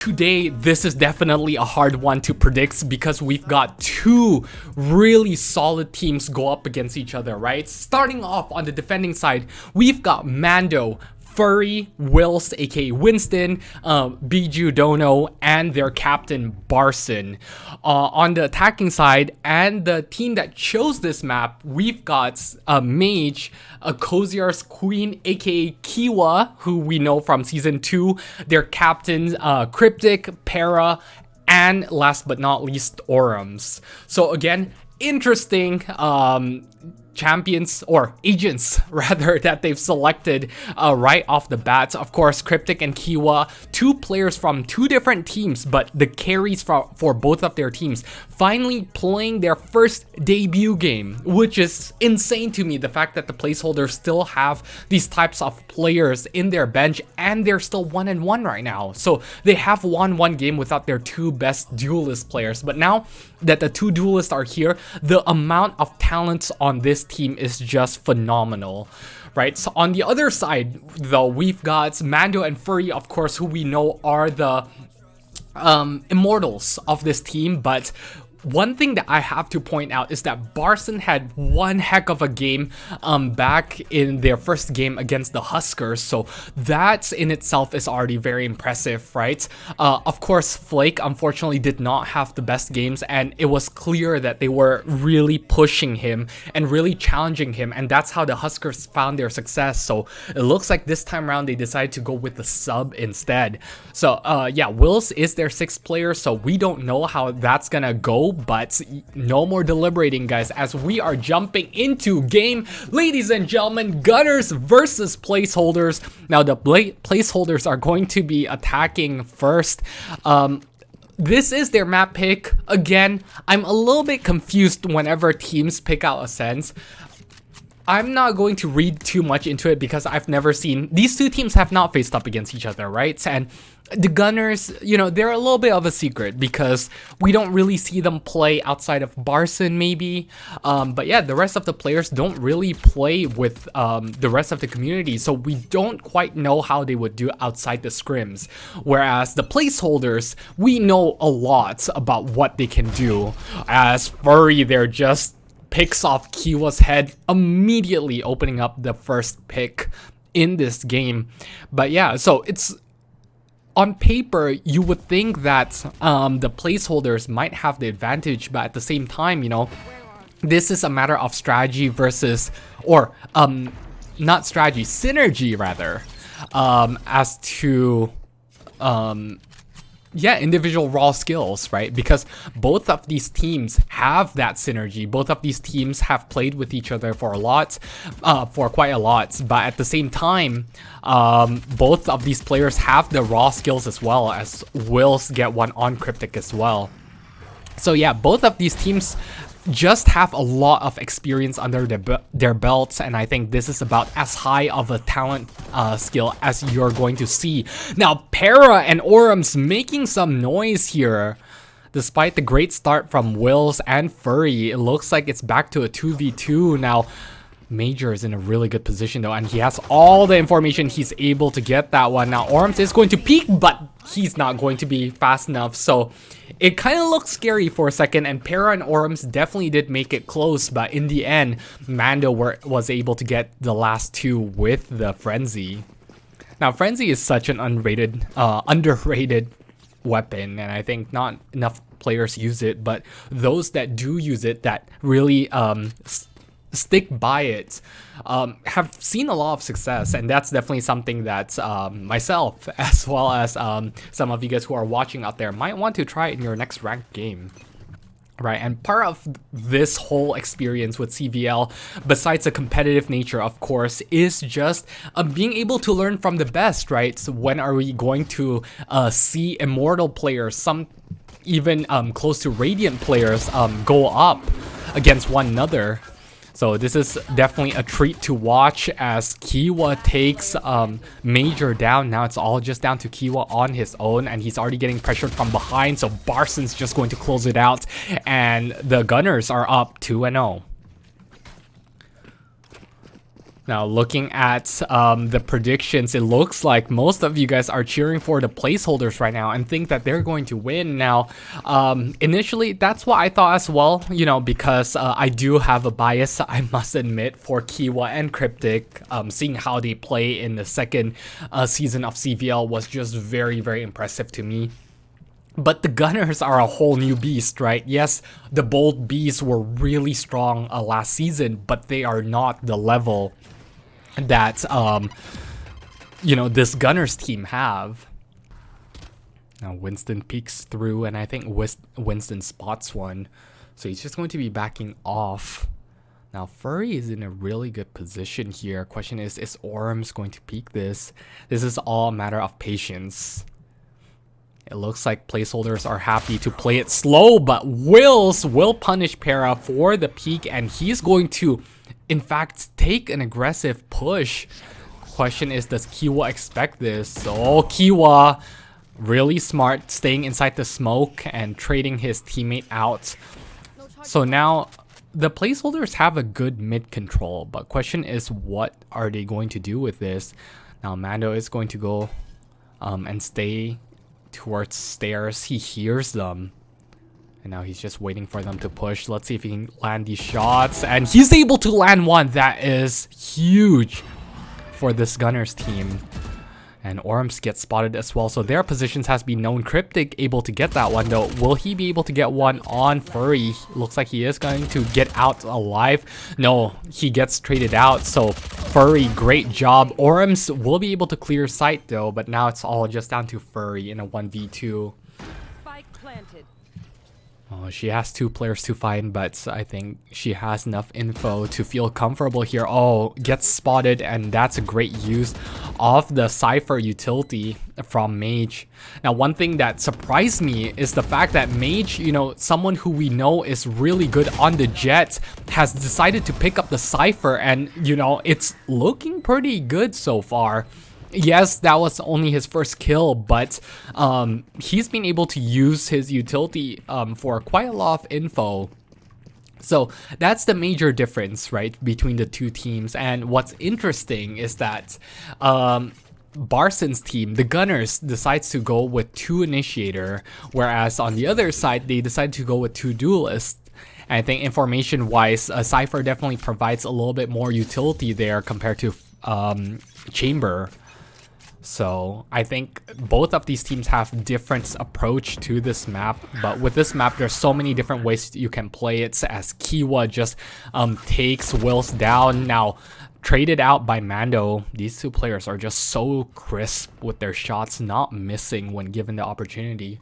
Today, this is definitely a hard one to predict because we've got two really solid teams go up against each other, right? Starting off on the defending side, we've got Mando, Furry, Wills, aka Winston, Biju Dono, and their captain Barson. On the attacking side, and the team that chose this map, we've got Mage, Kozier's Queen, aka Kiwa, who we know from Season 2, their captains Cryptic, Para, and last but not least, Orums. So again, interesting champions or agents rather that they've selected right off the bat. Of course, Cryptic and Kiwa, two players from two different teams, but the carries for both of their teams finally playing their first debut game, which is insane to me. The fact that the placeholders still have these types of players in their bench and they're still 1-1 right now. So they have won one game without their two best duelist players, but now that the two duelists are here, the amount of talents on this team is just phenomenal, right? So on the other side though, we've got Mando and Furry, of course, who we know are the immortals of this team. But one thing that I have to point out is that Barson had one heck of a game back in their first game against the Huskers, so that in itself is already very impressive, right? Of course, Flake unfortunately did not have the best games, and it was clear that they were really pushing him and really challenging him, and that's how the Huskers found their success. So it looks like this time around they decided to go with the sub instead. So yeah, Wills is their sixth player, so we don't know how that's gonna go, but no more deliberating, guys, as we are jumping into game. Ladies and gentlemen, Gunners versus Placeholders. Now the Placeholders are going to be attacking first. This is their map pick. Again, I'm a little bit confused whenever teams pick out a sense. I'm not going to read too much into it because I've never seen, these two teams have not faced up against each other, right? And the Gunners, you know, they're a little bit of a secret because we don't really see them play outside of Barson maybe. But yeah, the rest of the players don't really play with the rest of the community, so we don't quite know how they would do outside the scrims. Whereas the Placeholders, we know a lot about what they can do. As Furry, they're just picks off Kiwa's head, immediately opening up the first pick in this game. But yeah, so it's on paper, you would think that the Placeholders might have the advantage, but at the same time, you know, this is a matter of strategy versus, or not strategy, synergy rather, as to yeah, individual raw skills, right? Because both of these teams have that synergy. Both of these teams have played with each other for quite a lot. But at the same time, both of these players have the raw skills as well, as Wills get one on Cryptic as well. So yeah, both of these teams just have a lot of experience under their belts, and I think this is about as high of a talent skill as you're going to see. Now, Para and Orums making some noise here. Despite the great start from Wills and Furry, it looks like it's back to a 2v2 now. Major is in a really good position though, and he has all the information. He's able to get that one. Now Orums is going to peek, but he's not going to be fast enough, so it kind of looks scary for a second, and Para and Orums definitely did make it close, but in the end, Mando was able to get the last two with the Frenzy. Now Frenzy is such an underrated weapon, and I think not enough players use it, but those that do use it, that really stick by it, have seen a lot of success, and that's definitely something that myself, as well as some of you guys who are watching out there, might want to try in your next ranked game. Right, and part of this whole experience with CVL, besides the competitive nature, of course, is just being able to learn from the best, right? So when are we going to see immortal players, some even close to Radiant players, go up against one another? So this is definitely a treat to watch as Kiwa takes Major down. Now it's all just down to Kiwa on his own, and he's already getting pressured from behind, so Barson's just going to close it out, and the Gunners are up 2-0. Now, looking at the predictions, it looks like most of you guys are cheering for the placeholders right now and think that they're going to win. Now, initially, that's what I thought as well, you know, because I do have a bias, I must admit, for Kiwa and Cryptic. Seeing how they play in the second season of CVL was just very, very impressive to me. But the Gunners are a whole new beast, right? Yes, the Bold Bees were really strong last season, but they are not the level that, you know, this Gunners team have. Now Winston peeks through, and I think Winston spots one. So he's just going to be backing off. Now Furry is in a really good position here. Question is Orms going to peek this? This is all a matter of patience. It looks like placeholders are happy to play it slow, but Wills will punish Para for the peek, and he's going to, in fact, take an aggressive push. Question is, does Kiwa expect this? Oh, Kiwa, really smart, staying inside the smoke and trading his teammate out. So now, the placeholders have a good mid control, but question is, what are they going to do with this? Now, Mando is going to go and stay towards stairs. He hears them, and now he's just waiting for them to push. Let's see if he can land these shots, and he's able to land one. That is huge for this Gunners team. And Orms gets spotted as well, so their positions has been known. Cryptic able to get that one though. Will he be able to get one on Furry? Looks like he is going to get out alive. No, he gets traded out. So Furry, great job. Orms will be able to clear sight though, but now it's all just down to Furry in a 1v2. Spike planted. Oh, she has two players to find, but I think she has enough info to feel comfortable here. Oh, gets spotted, and that's a great use of the Cypher utility from Mage. Now, one thing that surprised me is the fact that Mage, you know, someone who we know is really good on the Jet, has decided to pick up the Cypher, and, you know, it's looking pretty good so far. Yes, that was only his first kill, but he's been able to use his utility for quite a lot of info. So that's the major difference, right, between the two teams. And what's interesting is that Barson's team, the Gunners, decides to go with 2 Initiator, whereas on the other side, they decide to go with 2 Duelists. And I think information-wise, Cypher definitely provides a little bit more utility there compared to Chamber. So I think both of these teams have different approach to this map, but with this map there's so many different ways you can play it, as Kiwa just takes Wills down. Now traded out by Mando, these two players are just so crisp with their shots, not missing when given the opportunity.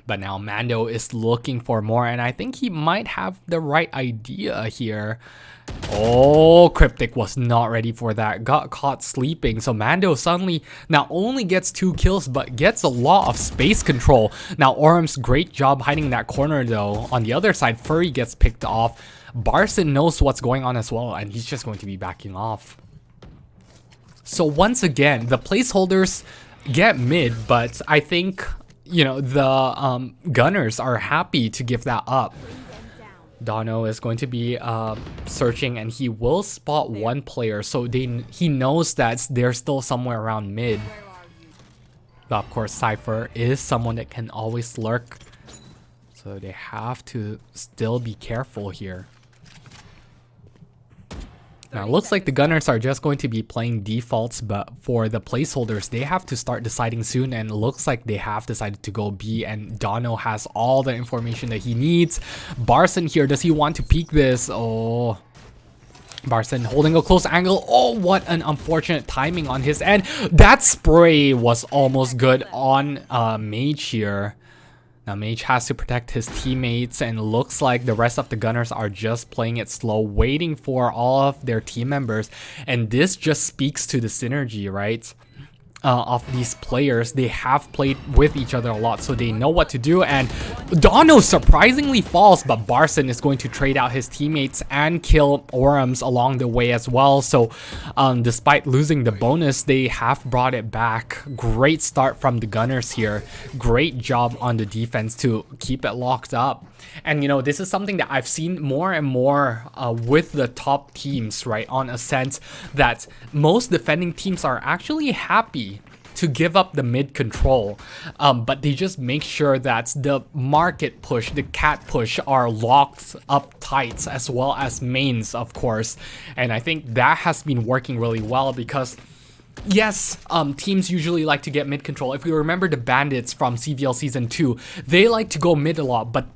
But now Mando is looking for more, and I think he might have the right idea here. Oh, Cryptic was not ready for that. Got caught sleeping. So Mando suddenly not only gets 2 kills, but gets a lot of space control. Now Orms, great job hiding in that corner though. On the other side, Furry gets picked off. Barson knows what's going on as well, and he's just going to be backing off. So once again, the placeholders get mid, but I think, you know, the Gunners are happy to give that up. Dono is going to be searching, and he will spot one player, so he knows that they're still somewhere around mid. But of course, Cypher is someone that can always lurk, so they have to still be careful here. Now, it looks like the Gunners are just going to be playing defaults, but for the placeholders, they have to start deciding soon, and it looks like they have decided to go B, and Dono has all the information that he needs. Barson here, does he want to peek this? Oh, Barson holding a close angle. Oh, what an unfortunate timing on his end. That spray was almost good on Mage here. Now Mage has to protect his teammates, and looks like the rest of the Gunners are just playing it slow, waiting for all of their team members. And this just speaks to the synergy, right? Of these players. They have played with each other a lot, so they know what to do. And Dono surprisingly falls, but Barson is going to trade out his teammates and kill Orms along the way as well. So despite losing the bonus, they have brought it back. Great start from the Gunners here. Great job on the defense to keep it locked up. And this is something that I've seen more and more with the top teams, right? On a sense that most defending teams are actually happy to give up the mid control, but they just make sure that the market push, the cat push are locked up tight, as well as mains, of course. And I think that has been working really well because yes, teams usually like to get mid control. If you remember the bandits from CVL season 2, they like to go mid a lot, but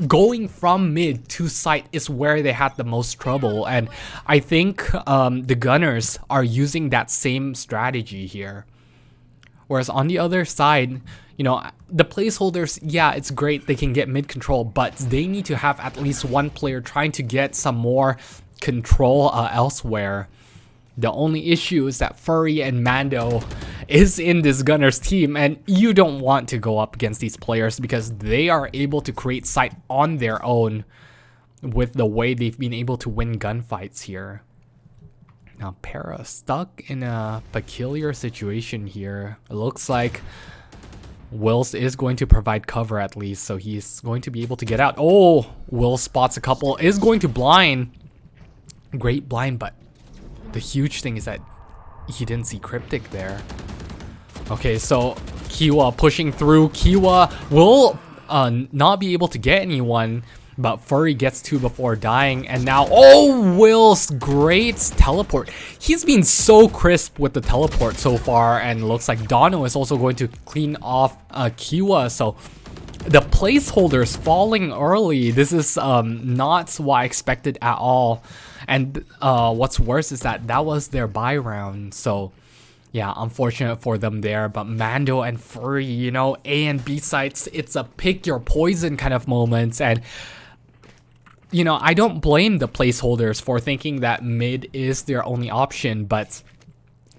going from mid to site is where they had the most trouble. And I think the gunners are using that same strategy here. Whereas on the other side, the placeholders, yeah, it's great they can get mid control, but they need to have at least one player trying to get some more control elsewhere. The only issue is that Furry and Mando is in this Gunners team, and you don't want to go up against these players because they are able to create sight on their own with the way they've been able to win gunfights here. Now Para stuck in a peculiar situation here. It looks like Wills is going to provide cover at least, so he's going to be able to get out. Oh, Will spots a couple, is going to blind. Great blind, but the huge thing is that he didn't see Cryptic there. Okay, so Kiwa pushing through. Kiwa will not be able to get anyone, but Furry gets 2 before dying. And now, oh, Will's great teleport. He's been so crisp with the teleport so far, and looks like Dono is also going to clean off Kiwa. So the placeholders falling early. This is not what I expected at all. And what's worse is that was their buy round. So yeah, unfortunate for them there. But Mando and Furry, A and B sites, it's a pick your poison kind of moment. And I don't blame the placeholders for thinking that mid is their only option, but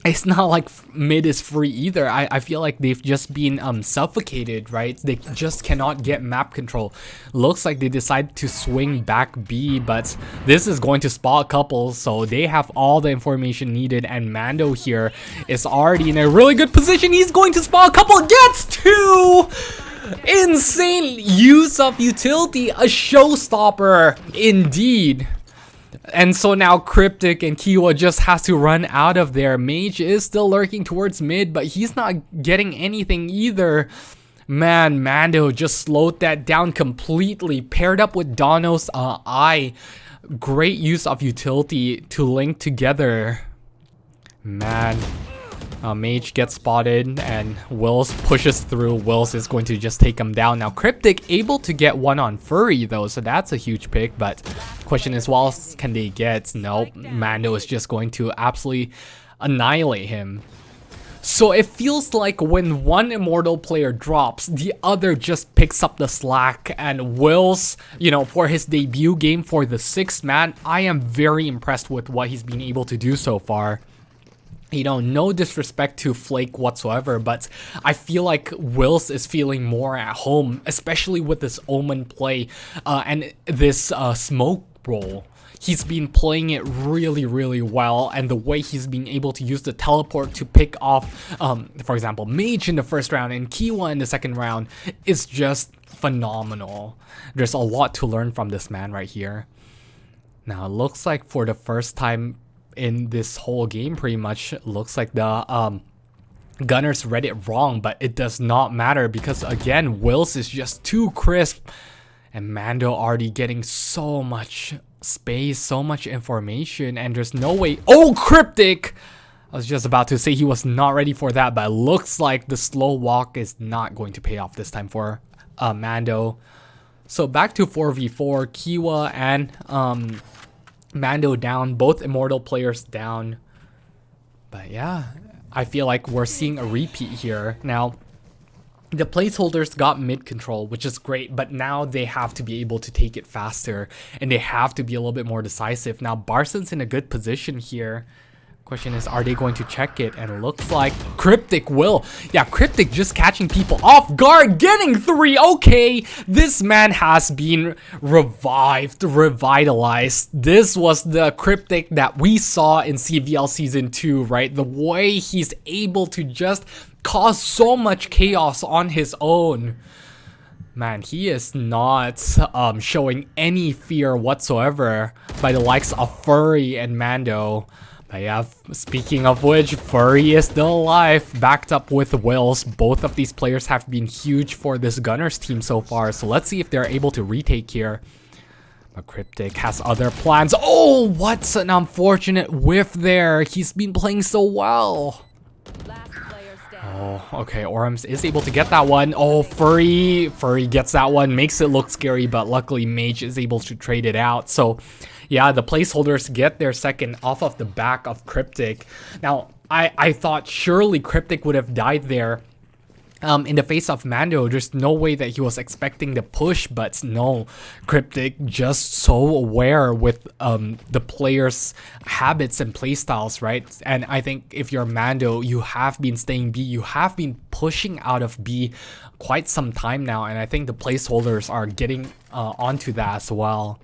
it's not like mid is free either. I feel like they've just been suffocated, right? They just cannot get map control. Looks like they decide to swing back B, but this is going to spot a couple, so they have all the information needed. And Mando here is already in a really good position. He's going to spot a couple, gets 2! Insane use of utility, a showstopper indeed. And so now Cryptic and Kiwa just has to run out of there. Mage is still lurking towards mid, but he's not getting anything either. Man, Mando just slowed that down completely. Paired up with Dono's eye. Great use of utility to link together. Man. Mage gets spotted and Wills pushes through. Wills is going to just take him down. Now Cryptic able to get one on Furry though, so that's a huge pick. But question is, what else can they get? Nope, Mando is just going to absolutely annihilate him. So it feels like when one Immortal player drops, the other just picks up the slack. And Wills, for his debut game for the 6th man, I am very impressed with what he's been able to do so far. No disrespect to Flake whatsoever, but I feel like Wills is feeling more at home, especially with this Omen play and this smoke roll. He's been playing it really, really well, and the way he's been able to use the teleport to pick off, for example, Mage in the first round and Kiwa in the second round is just phenomenal. There's a lot to learn from this man right here. Now, it looks like for the first time in this whole game, pretty much, looks like the Gunners read it wrong, but it does not matter because again, Wills is just too crisp, and Mando already getting so much space, so much information, and there's no way. Oh, Cryptic! I was just about to say he was not ready for that, but it looks like the slow walk is not going to pay off this time for Mando. So back to 4v4, Kiwa and Mando down, both Immortal players down. But yeah, I feel like we're seeing a repeat here. Now, the placeholders got mid control, which is great, but now they have to be able to take it faster, and they have to be a little bit more decisive. Now, Barson's in a good position here. Question is, are they going to check it? And it looks like Cryptic will. Yeah, Cryptic just catching people off guard, getting 3. Okay, this man has been revived, revitalized. This was the Cryptic that we saw in CVL Season 2, right? The way he's able to just cause so much chaos on his own. Man, he is not showing any fear whatsoever by the likes of Furry and Mando. But yeah, speaking of which, Furry is still alive, backed up with Wills. Both of these players have been huge for this Gunners team so far, so let's see if they're able to retake here. But Cryptic has other plans. Oh, what's an unfortunate whiff there. He's been playing so well. Last player standing. Oh, okay, Orams is able to get that one. Oh, Furry gets that one, makes it look scary, but luckily Mage is able to trade it out. So yeah, the Placeholders get their second off of the back of Cryptic. Now, I thought surely Cryptic would have died there. In the face of Mando, there's no way that he was expecting the push, but no, Cryptic just so aware with the players' habits and playstyles, right? And I think if you're Mando, you have been staying B, you have been pushing out of B quite some time now, and I think the Placeholders are getting onto that as well.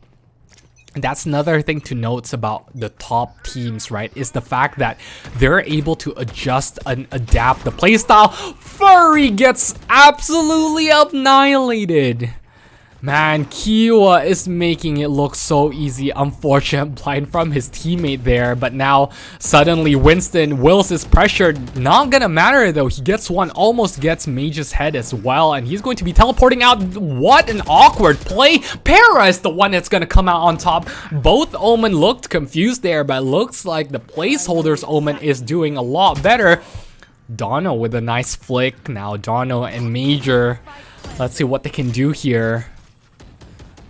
That's another thing to note about the top teams, right? Is the fact that they're able to adjust and adapt the playstyle. Furry gets absolutely annihilated. Man, Kiowa is making it look so easy. Unfortunate blind from his teammate there, but now suddenly Winston Wills is pressured. Not gonna matter though. He gets one, almost gets Mage's head as well, and he's going to be teleporting out. What an awkward play. Para is the one that's gonna come out on top. Both Omen looked confused there, but looks like the Placeholders Omen is doing a lot better. Dono with a nice flick. Now Dono and Major, let's see what they can do here.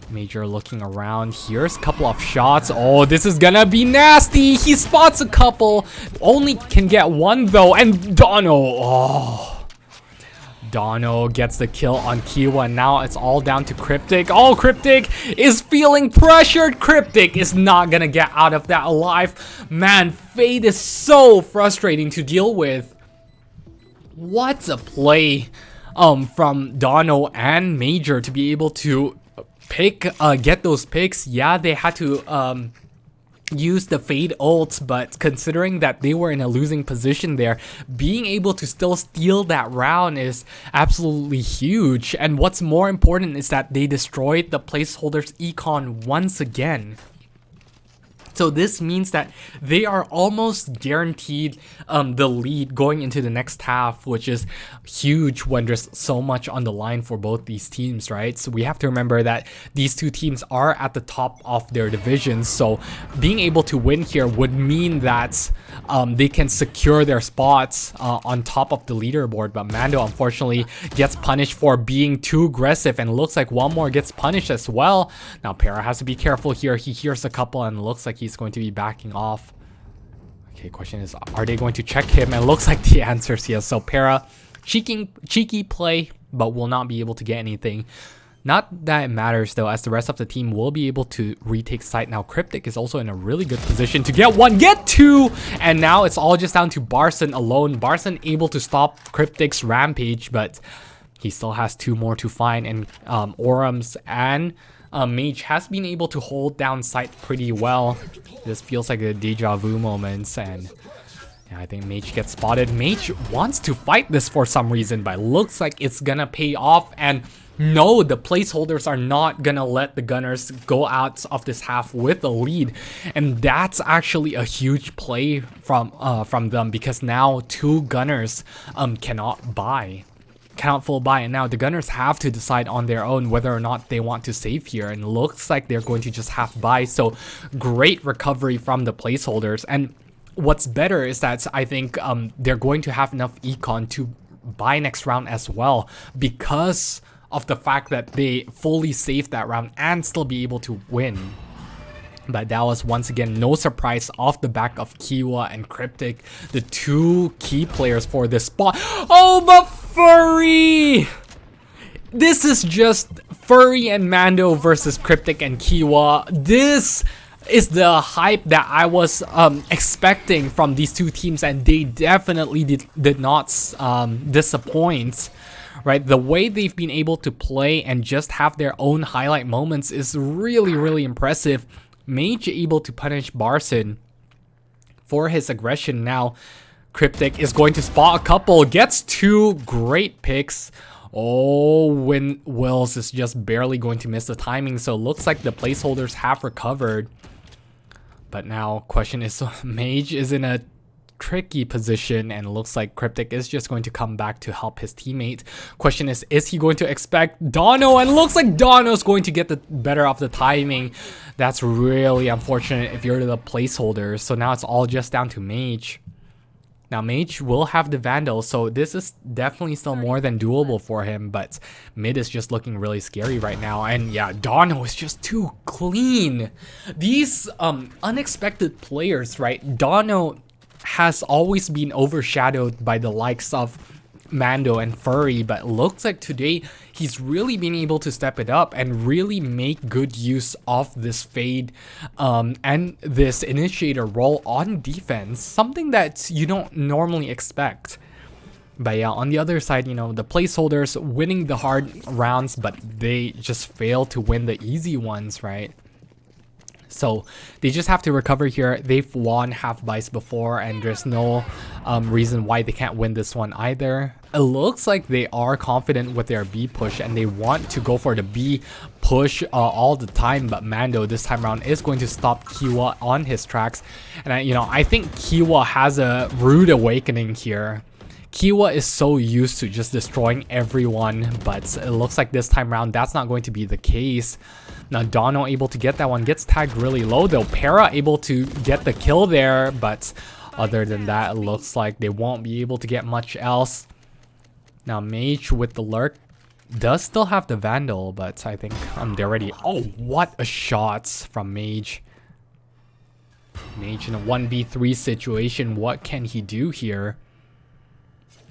Major looking around. Here's a couple of shots. Oh, this is gonna be nasty. He spots a couple. Only can get one though. And Dono. Oh. Dono gets the kill on Kiwa. Now it's all down to Cryptic. Oh, Cryptic is feeling pressured. Cryptic is not gonna get out of that alive. Man, Fade is so frustrating to deal with. What a play from Dono and Major to be able to get those picks. Yeah, they had to use the Fade ult, but considering that they were in a losing position there, being able to still steal that round is absolutely huge. And what's more important is that they destroyed the Placeholders econ once again. So this means that they are almost guaranteed the lead going into the next half, which is huge when there's so much on the line for both these teams, right? So we have to remember that these two teams are at the top of their divisions. So being able to win here would mean that they can secure their spots on top of the leaderboard. But Mando unfortunately gets punished for being too aggressive, and looks like one more gets punished as well. Now Para has to be careful here. He hears a couple and looks like he's going to be backing off. Okay, question is, are they going to check him? And looks like the answer is yes. So Para, cheeky play, but will not be able to get anything. Not that it matters though, as the rest of the team will be able to retake site. Now Cryptic is also in a really good position to get one, get two, and now it's all just down to Barson alone. Barson able to stop Cryptic's rampage, but he still has two more to find, and Orams and Mage has been able to hold down site pretty well. This feels like a deja vu moments, and yeah, I think Mage gets spotted. Mage wants to fight this for some reason, but looks like it's gonna pay off. And no, the Placeholders are not gonna let the Gunners go out of this half with a lead, and that's actually a huge play from them, because now two Gunners cannot full buy, and now the Gunners have to decide on their own whether or not they want to save here, and looks like they're going to just half buy. So great recovery from the Placeholders. And what's better is that I think they're going to have enough econ to buy next round as well, because of the fact that they fully saved that round and still be able to win. But that was once again no surprise off the back of Kiwa and Cryptic, the two key players for this spot. Oh, but Furry! This is just Furry and Mando versus Cryptic and Kiwa. This is the hype that I was expecting from these two teams, and they definitely did not disappoint. Right, the way they've been able to play and just have their own highlight moments is really impressive. Mage able to punish Barson for his aggression. Now Cryptic is going to spot a couple, gets two great picks. Oh, Wills is just barely going to miss the timing, so it looks like the placeholders have recovered. But now, question is, Mage is in a tricky position, and it looks like Cryptic is just going to come back to help his teammate. Question is he going to expect Dono? And it looks like Dono's going to get the better of the timing. That's really unfortunate if you're the placeholders. So now it's all just down to Mage. Now, Mage will have the Vandal, so this is definitely still more than doable for him, but mid is just looking really scary right now. And yeah, Dono is just too clean. These unexpected players, right? Dono has always been overshadowed by the likes of Mando and Furry, but looks like today he's really been able to step it up and really make good use of this fade and this initiator role on defense, something that you don't normally expect. But yeah, on the other side, you know, the placeholders winning the hard rounds, but they just fail to win the easy ones, right? So they just have to recover here. They've won half buys before, and there's no reason why they can't win this one either. It looks like they are confident with their B push, and they want to go for the B push all the time. But Mando this time around is going to stop Kiwa on his tracks, and I think Kiwa has a rude awakening here. Kiwa is so used to just destroying everyone, but it looks like this time around that's not going to be the case. Now Dono able to get that one, gets tagged really low though. Para able to get the kill there, but other than that, it looks like they won't be able to get much else. Now Mage with the lurk does still have the Vandal, but I think they're ready. Oh, what a shot from Mage. Mage in a 1v3 situation, what can he do here?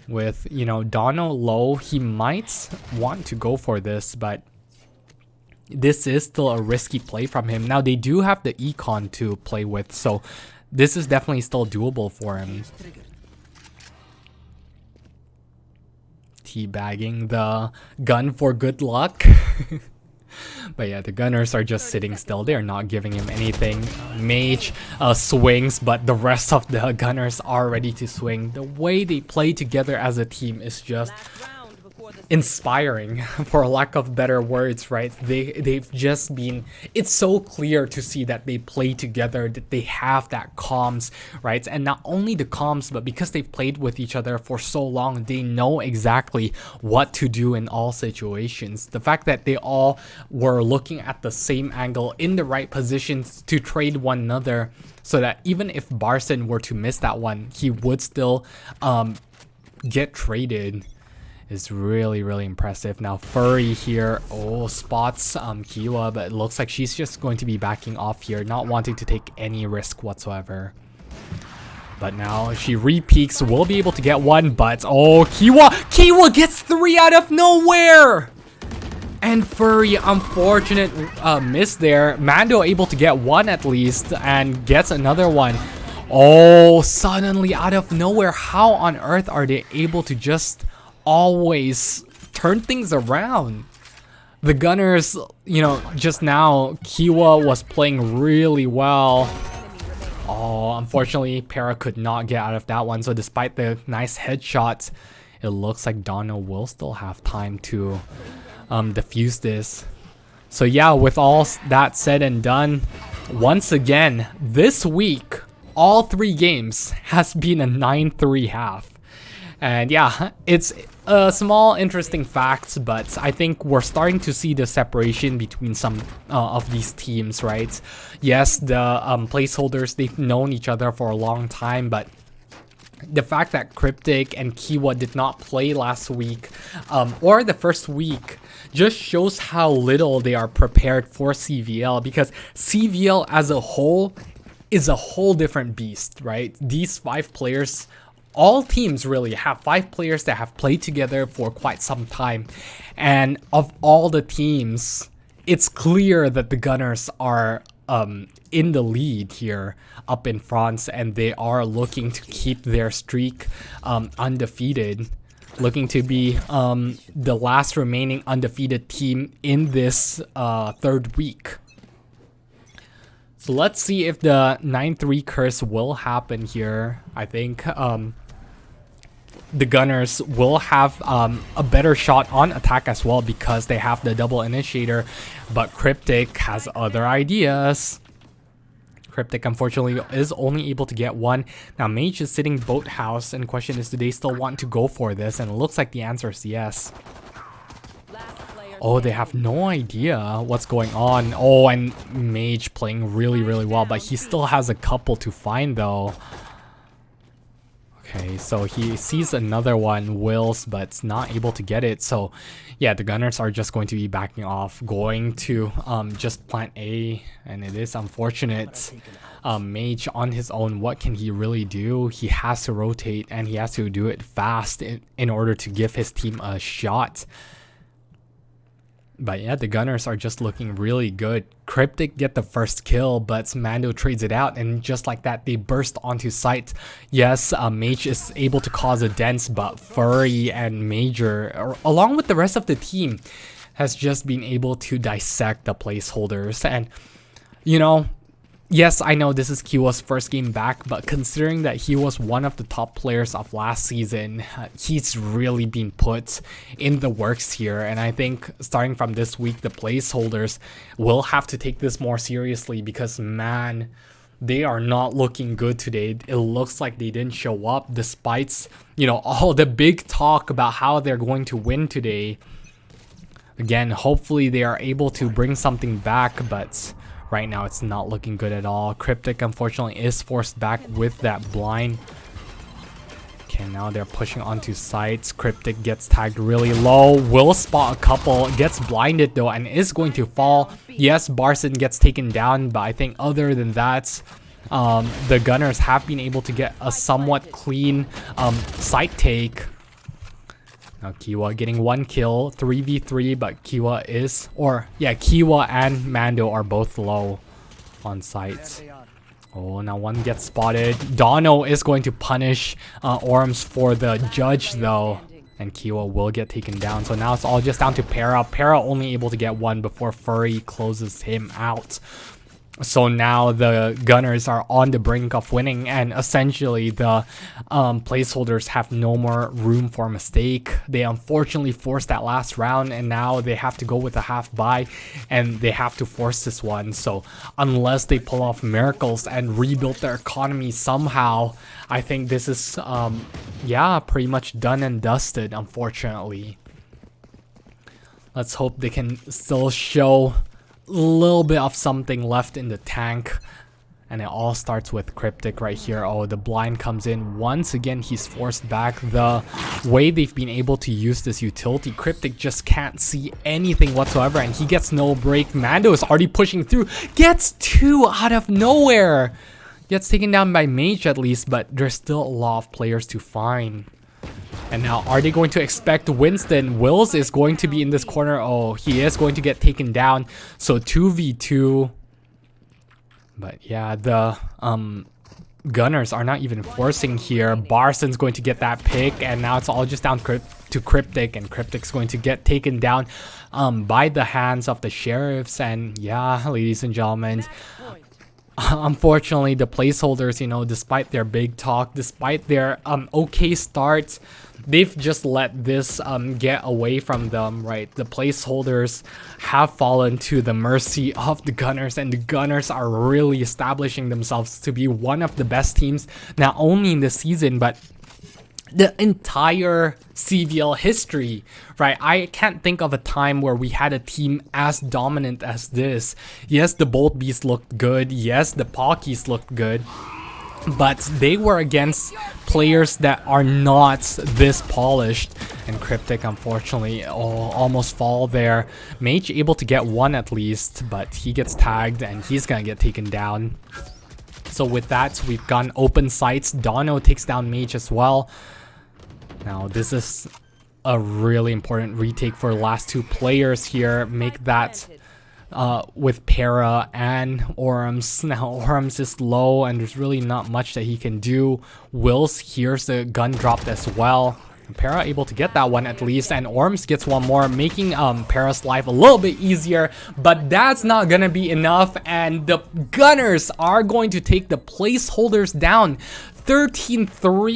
With, Dono low, he might want to go for this, but this is still a risky play from him. Now, they do have the econ to play with, so this is definitely still doable for him. Teabagging the gun for good luck. But yeah, the gunners are just sitting still. They're not giving him anything. Mage swings, but the rest of the gunners are ready to swing. The way they play together as a team is just inspiring, for lack of better words, right? They've just been, it's so clear to see that they play together, that they have that comms, right? And not only the comms, but because they've played with each other for so long, they know exactly what to do in all situations. The fact that they all were looking at the same angle in the right positions to trade one another, so that even if Barson were to miss that one, he would still get traded, is really, really impressive. Now Furry here, spots Kiwa, but it looks like she's just going to be backing off here, not wanting to take any risk whatsoever. But now she re-peeks, will be able to get one, but Kiwa gets 3 out of nowhere! And Furry, unfortunate miss there. Mando able to get one at least, and gets another one. Suddenly out of nowhere, how on earth are they able to just always turn things around? The gunners, just now Kiwa was playing really well. Unfortunately Para could not get out of that one, so despite the nice headshots, it looks like Dono will still have time to defuse this. So yeah, with all that said and done, once again this week all 3 games has been a 9-3 half. And yeah, it's a small interesting fact, but I think we're starting to see the separation between some of these teams, right? Yes, the placeholders, they've known each other for a long time, but the fact that Cryptic and Kiwa did not play last week or the first week just shows how little they are prepared for CVL, because CVL as a whole is a whole different beast, right? These 5 players, all teams really have 5 players that have played together for quite some time, and of all the teams, it's clear that the Gunners are in the lead here up in France, and they are looking to keep their streak undefeated, looking to be the last remaining undefeated team in this 3rd week. So let's see if the 9-3 curse will happen here. I think the Gunners will have a better shot on attack as well because they have the double initiator, but Cryptic has other ideas. Cryptic unfortunately is only able to get one. Now Mage is sitting boathouse, and the question is, do they still want to go for this? And it looks like the answer is yes. Oh, they have no idea what's going on. Oh, and Mage playing really well, but he still has a couple to find though. Okay, so he sees another one, Wills, but it's not able to get it. So yeah, the Gunners are just going to be backing off, going to just plant A, and it is unfortunate. Mage on his own, what can he really do? He has to rotate, and he has to do it fast in order to give his team a shot. But yeah, the Gunners are just looking really good. Cryptic get the first kill, but Mando trades it out, and just like that, they burst onto site. Yes, Mage is able to cause a dent, but Furry and Major, along with the rest of the team, has just been able to dissect the placeholders. And, you know, yes, I know this is Kiwa's first game back, but considering that he was one of the top players of last season, he's really been put in the works here. And I think starting from this week, the placeholders will have to take this more seriously because, man, they are not looking good today. It looks like they didn't show up despite, you know, all the big talk about how they're going to win today. Again, hopefully they are able to bring something back, but right now it's not looking good at all. Cryptic unfortunately is forced back with that blind. Okay, now they're pushing onto sites. Cryptic gets tagged really low, will spot a couple, gets blinded though, and is going to fall. Yes, Barson gets taken down, but I think other than that, the Gunners have been able to get a somewhat clean site take. Now Kiwa getting one kill, 3v3, but Kiwa is, or yeah, Kiwa and Mando are both low on site. Oh, now one gets spotted. Dono is going to punish Orms for the judge though, and Kiwa will get taken down. So now it's all just down to Para. Para only able to get one before Furry closes him out. So now the Gunners are on the brink of winning, and essentially the placeholders have no more room for mistake. They unfortunately forced that last round, and now they have to go with a half buy, and they have to force this one. So unless they pull off miracles and rebuild their economy somehow, I think this is yeah, pretty much done and dusted, unfortunately. Let's hope they can still show little bit of something left in the tank. And it all starts with Cryptic right here. Oh, the blind comes in once again. He's forced back. The way they've been able to use this utility, Cryptic just can't see anything whatsoever, and he gets no break. Mando is already pushing through, gets two out of nowhere, gets taken down by Mage at least, but there's still a lot of players to find. And now, are they going to expect Winston? Wills is going to be in this corner. Oh, he is going to get taken down. So 2v2. But yeah, the Gunners are not even forcing here. Barson's going to get that pick, and now it's all just down to Cryptic, and Cryptic's going to get taken down by the hands of the sheriffs. And yeah, ladies and gentlemen, unfortunately, the placeholders, you know, despite their big talk, despite their okay starts, they've just let this get away from them, right? The placeholders have fallen to the mercy of the Gunners, and the Gunners are really establishing themselves to be one of the best teams, not only in the season, but the entire CVL history, right? I can't think of a time where we had a team as dominant as this. Yes, the Bolt Beasts looked good. Yes, the Pockies looked good. But they were against players that are not this polished. And Cryptic, unfortunately, almost fall there. Mage able to get one at least, but he gets tagged and he's gonna get taken down. So with that, we've gotten open sights. Dono takes down Mage as well. Now this is a really important retake for the last two players here. Make that with Para and Orms. Now Orms is low and there's really not much that he can do. Wills hears the gun dropped as well. Para able to get that one at least, and Orms gets one more, making Para's life a little bit easier, but that's not gonna be enough, and the Gunners are going to take the placeholders down 13-3.